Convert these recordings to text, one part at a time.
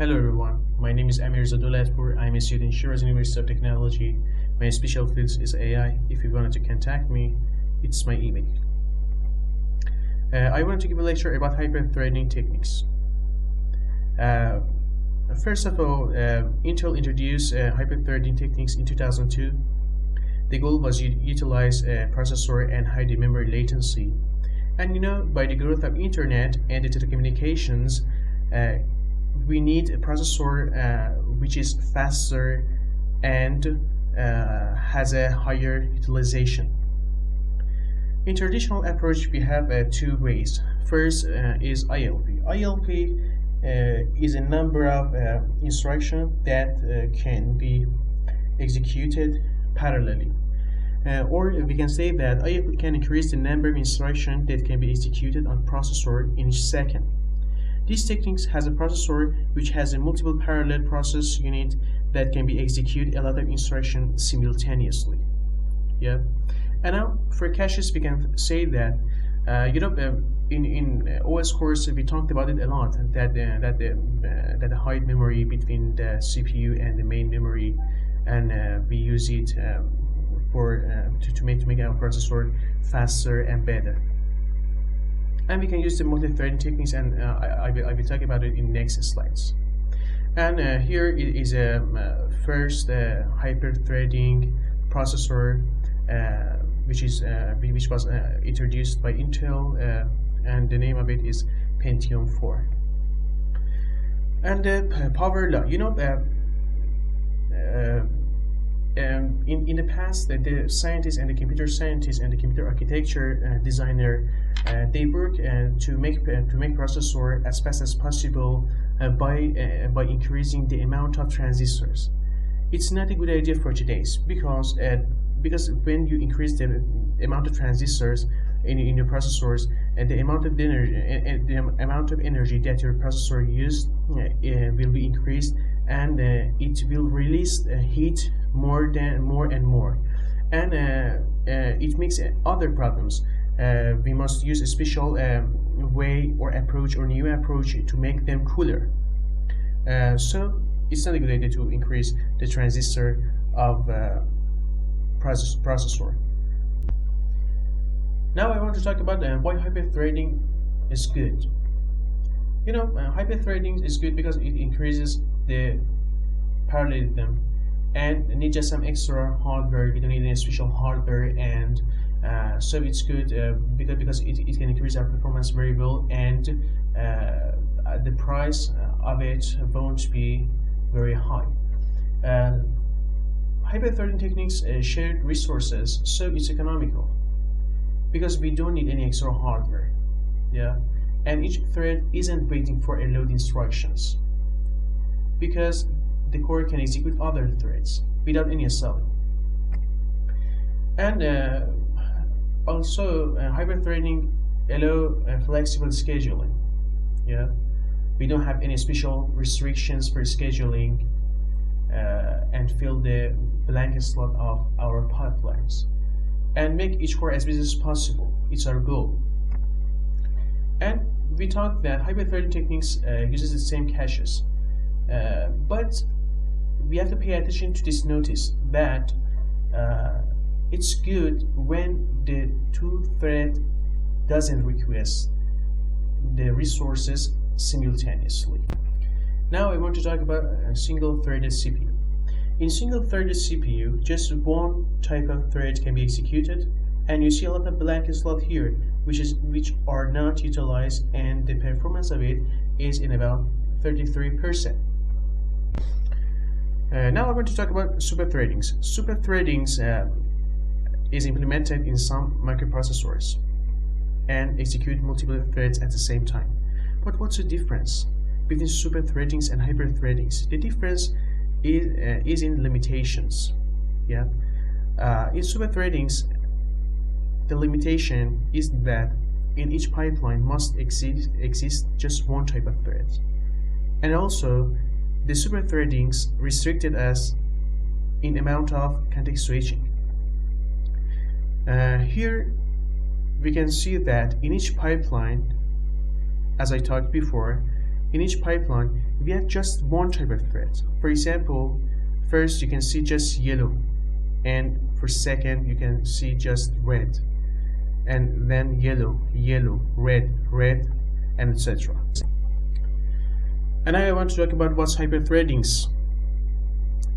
Hello everyone, my name is Amir Zadulatpur. I'm a student in Shiraz University of Technology. My special field is AI. If you wanted to contact me, it's my email. I want to give a lecture about hyperthreading techniques. First of all, Intel introduced hyperthreading techniques in 2002. The goal was to utilize processor and high memory latency. And by the growth of internet and the telecommunications, we need a processor which is faster and has a higher utilization. In traditional approach, we have two ways. First is ILP. ILP is a number of instructions that can be executed parallelly. Or we can say that ILP can increase the number of instructions that can be executed on processor in each second. This technique has a processor which has a multiple parallel process unit that can be execute a lot of instructions simultaneously. Yeah. And now for caches, we can say that in OS course we talked about it a lot, that the high memory between the CPU and the main memory, and we use it to make our processor faster and better. And we can use the multi-threading techniques, and I will talk about it in next slides. And here it is a first hyper-threading processor, which was introduced by Intel, and the name of it is Pentium 4. And the power law, in the past, the scientists and the computer scientists and the computer architecture designer, they work to make processor as fast as possible by increasing the amount of transistors. It's not a good idea for today's because when you increase the amount of transistors in your processors, and the amount of energy that your processor used will be increased, and it will release heat more and more, and it makes other problems. We must use a special way or approach or new approach to make them cooler. So it's not a good idea to increase the transistor of processor. Now I want to talk about why hyperthreading is good. Hyperthreading is good because it increases the parallelism, and need just some extra hardware. We don't need any special hardware, and so it's good because it can increase our performance very well, and the price of it won't be very high. Hyperthreading techniques share resources, so it's economical because we don't need any extra hardware. Yeah, and each thread isn't waiting for a load instructions because the core can execute other threads without any assembly. And also hyperthreading allow flexible scheduling. Yeah, we don't have any special restrictions for scheduling and fill the blank slot of our pipelines, and make each core as busy as possible. It's our goal. And we talked that hyperthreading techniques uses the same caches, but we have to pay attention to this notice that it's good when the two thread doesn't request the resources simultaneously. Now I want to talk about a single-threaded CPU. In single-threaded CPU, just one type of thread can be executed, and you see a lot of blank slot here, which are not utilized, and the performance of it is in about 33%. Now I want to talk about superthreadings. Superthreadings is implemented in some microprocessors and execute multiple threads at the same time. But what's the difference between superthreadings and hyperthreadings? The difference is in limitations. Yeah, in superthreadings, the limitation is that in each pipeline must exist just one type of thread, and also the superthreadings restricted us in amount of context switching. Here we can see that in each pipeline, as I talked before, in each pipeline, we have just one type of thread. For example, first you can see just yellow, and for second you can see just red, and then yellow, yellow, red, red, and etc. And now I want to talk about what's hyperthreadings.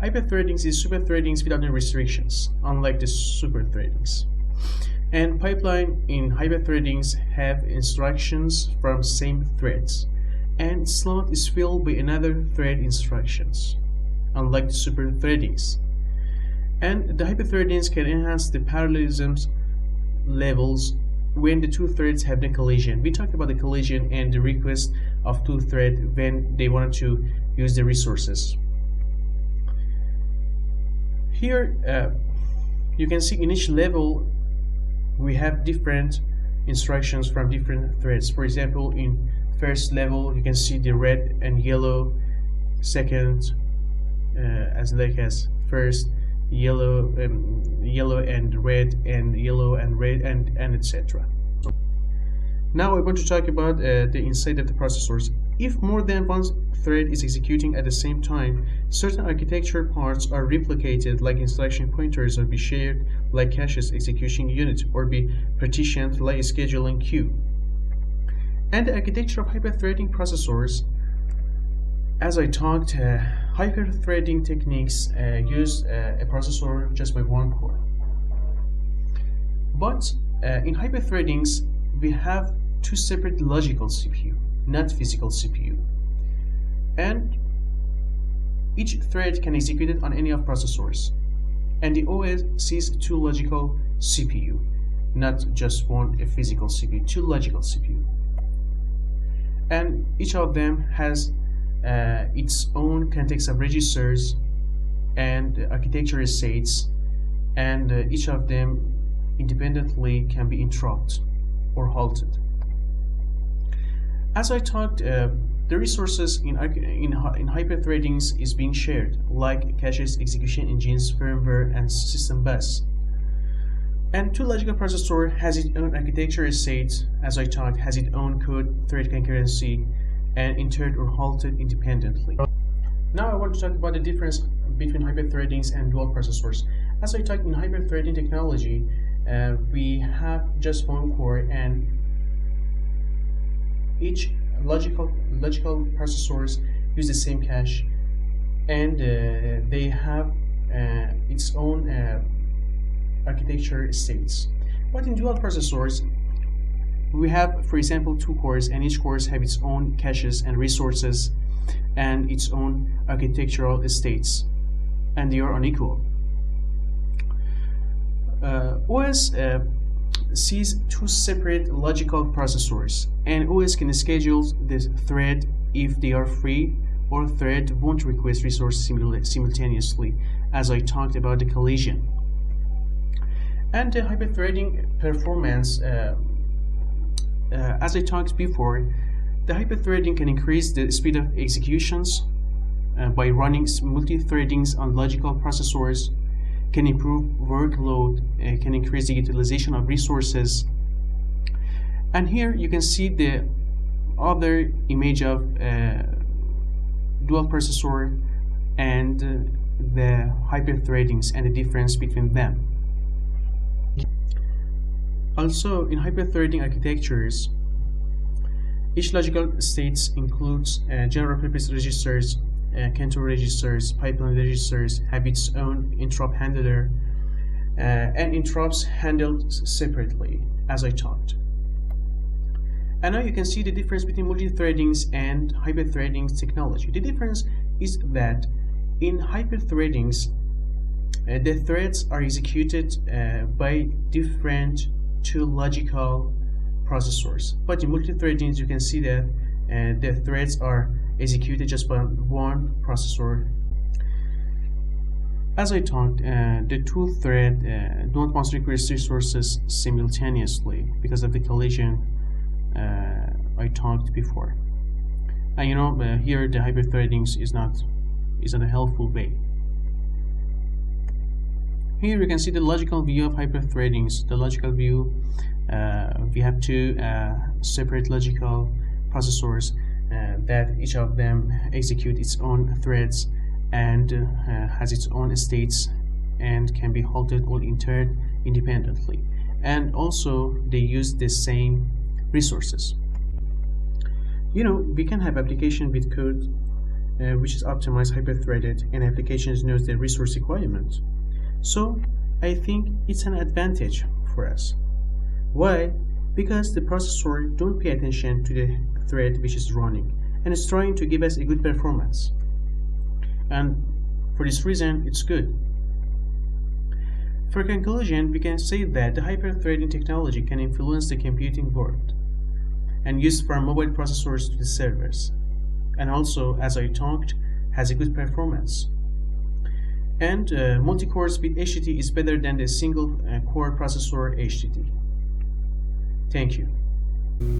Hyperthreadings is superthreadings without any restrictions, unlike the superthreadings. And pipeline in hyperthreadings have instructions from same threads, and slot is filled by another thread instructions, unlike the superthreadings. And the hyperthreadings can enhance the parallelism levels when the two threads have the collision. We talked about the collision and the request of two threads when they wanted to use the resources. Here you can see in each level we have different instructions from different threads. For example, in first level you can see the red and yellow, second as first yellow, yellow and red, and yellow and red, and etc. Now I want to talk about the inside of the processors. If more than one thread is executing at the same time, certain architecture parts are replicated, like instruction pointers, or be shared like caches execution unit, or be partitioned like a scheduling queue. And the architecture of hyperthreading processors, as I talked, hyperthreading techniques use a processor just by one core. But in hyperthreadings, we have two separate logical CPU, not physical CPU. And each thread can execute it on any of processors. And the OS sees two logical CPU, not just one physical CPU, two logical CPU. And each of them has its own context of registers and architecture states, and each of them independently can be interrupted or halted. As I talked, the resources in hyperthreadings is being shared, like caches, execution engines, firmware, and system bus. And two logical processor has its own architecture state, as I talked, has its own code, thread concurrency, and entered or halted independently. Now I want to talk about the difference between hyperthreadings and dual processors. As I talked, in hyperthreading technology, we have just one core, and each logical processors use the same cache, and they have its own architecture states. But in dual processors, we have, for example, two cores, and each core have its own caches and resources and its own architectural states, and they are unequal. OS sees two separate logical processors, and OS can schedule this thread if they are free, or thread won't request resources simultaneously, as I talked about the collision. And the hyperthreading performance, as I talked before, the hyperthreading can increase the speed of executions by running multi-threadings on logical processors, can improve workload, can increase the utilization of resources. And here you can see the other image of dual processor and the hyperthreadings and the difference between them. Also, in hyperthreading architectures, each logical states includes general purpose registers, control registers, pipeline registers, have its own interrupt handler, and interrupts handled separately, as I talked. And now you can see the difference between multi-threadings and hyperthreading technology. The difference is that in hyperthreadings, the threads are executed by different two logical processors. But in multi-threading, you can see that the threads are executed just by one processor. As I talked, the two threads don't must request resources simultaneously because of the collision I talked before. And you know, here the hyperthreading is not a helpful way. Here you can see the logical view of hyperthreadings. The logical view, we have two separate logical processors. that each of them execute its own threads and has its own states and can be halted or entered independently. And also they use the same resources. We can have application with code which is optimized hyper-threaded, and applications knows the resource requirement. So I think it's an advantage for us. Why? Because the processor don't pay attention to the thread which is running and is trying to give us a good performance. And for this reason, it's good. For conclusion, we can say that the hyper-threading technology can influence the computing world and used from mobile processors to the servers. And also, as I talked, has a good performance. And multi-cores with HTT is better than the single core processor HTT. Thank you.